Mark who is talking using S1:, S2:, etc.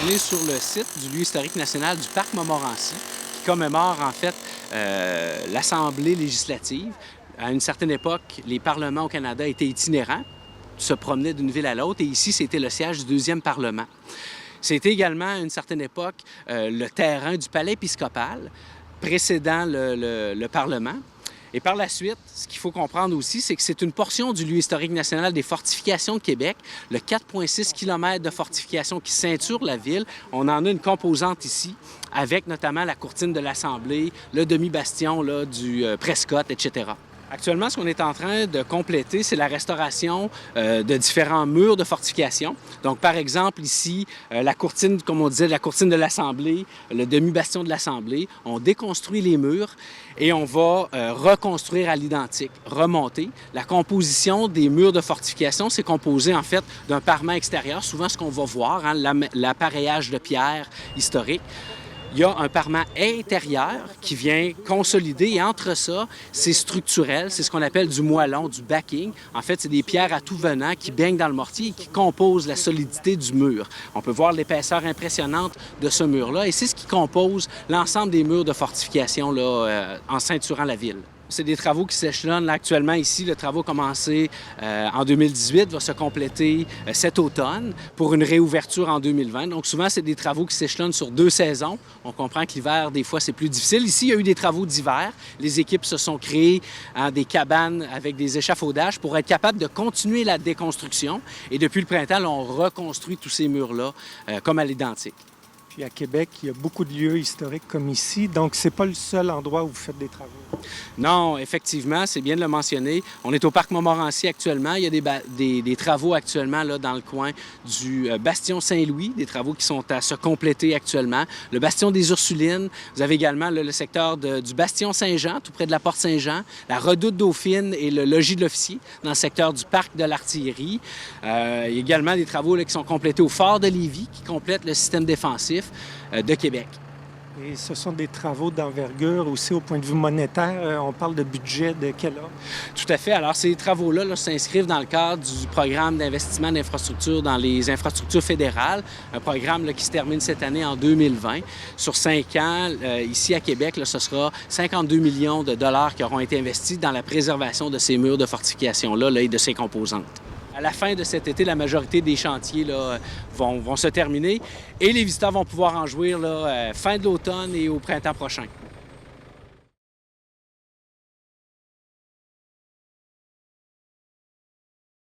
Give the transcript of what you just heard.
S1: On est sur le site du lieu historique national du Parc Montmorency, qui commémore en fait l'Assemblée législative. À une certaine époque, les parlements au Canada étaient itinérants, se promenaient d'une ville à l'autre, et ici, c'était le siège du deuxième Parlement. C'était également, à une certaine époque, le terrain du palais épiscopal précédant le Parlement. Et par la suite, ce qu'il faut comprendre aussi, c'est que c'est une portion du lieu historique national des fortifications de Québec, le 4,6 km de fortifications qui ceinture la ville. On en a une composante ici, avec notamment la courtine de l'Assemblée, le demi-bastion là, du Prescott, etc. Actuellement, ce qu'on est en train de compléter, c'est la restauration de différents murs de fortification. Donc, par exemple, ici, la courtine, comme on disait, la courtine de l'Assemblée, le demi-bastion de l'Assemblée. On déconstruit les murs et on va reconstruire à l'identique, remonter. La composition des murs de fortification, c'est composé en fait d'un parement extérieur, souvent ce qu'on va voir, hein, l'appareillage de pierre historique. Il y a un parement intérieur qui vient consolider et entre ça, c'est structurel, c'est ce qu'on appelle du moellon, du backing. En fait, c'est des pierres à tout venant qui baignent dans le mortier et qui composent la solidité du mur. On peut voir l'épaisseur impressionnante de ce mur-là et c'est ce qui compose l'ensemble des murs de fortification là, en ceinturant la ville. C'est des travaux qui s'échelonnent là, actuellement ici. Le travaux commencé en 2018 va se compléter cet automne pour une réouverture en 2020. Donc souvent, c'est des travaux qui s'échelonnent sur 2 saisons. On comprend que l'hiver, des fois, c'est plus difficile. Ici, il y a eu des travaux d'hiver. Les équipes se sont créées des cabanes avec des échafaudages pour être capables de continuer la déconstruction. Et depuis le printemps, là, on reconstruit tous ces murs-là comme à l'identique.
S2: Puis à Québec, il y a beaucoup de lieux historiques comme ici, donc c'est pas le seul endroit où vous faites des travaux.
S1: Non, effectivement, c'est bien de le mentionner. On est au Parc Montmorency actuellement. Il y a des travaux actuellement là, dans le coin du Bastion Saint-Louis, des travaux qui sont à se compléter actuellement. Le Bastion des Ursulines. Vous avez également là, le secteur du Bastion Saint-Jean, tout près de la Porte Saint-Jean, la Redoute Dauphine et le Logis de l'Officier, dans le secteur du Parc de l'Artillerie. Il y a également des travaux là, qui sont complétés au Fort de Lévis, qui complètent le système défensif de Québec.
S2: Et ce sont des travaux d'envergure aussi au point de vue monétaire. On parle de budget de quel ordre?
S1: Tout à fait. Alors, ces travaux-là là, s'inscrivent dans le cadre du programme d'investissement d'infrastructures dans les infrastructures fédérales, un programme là, qui se termine cette année en 2020. Sur 5 ans, ici à Québec, là, ce sera 52 millions de dollars qui auront été investis dans la préservation de ces murs de fortification-là là, et de ces composantes. À la fin de cet été, la majorité des chantiers là, vont se terminer et les visiteurs vont pouvoir en jouir là, fin de l'automne et au printemps prochain.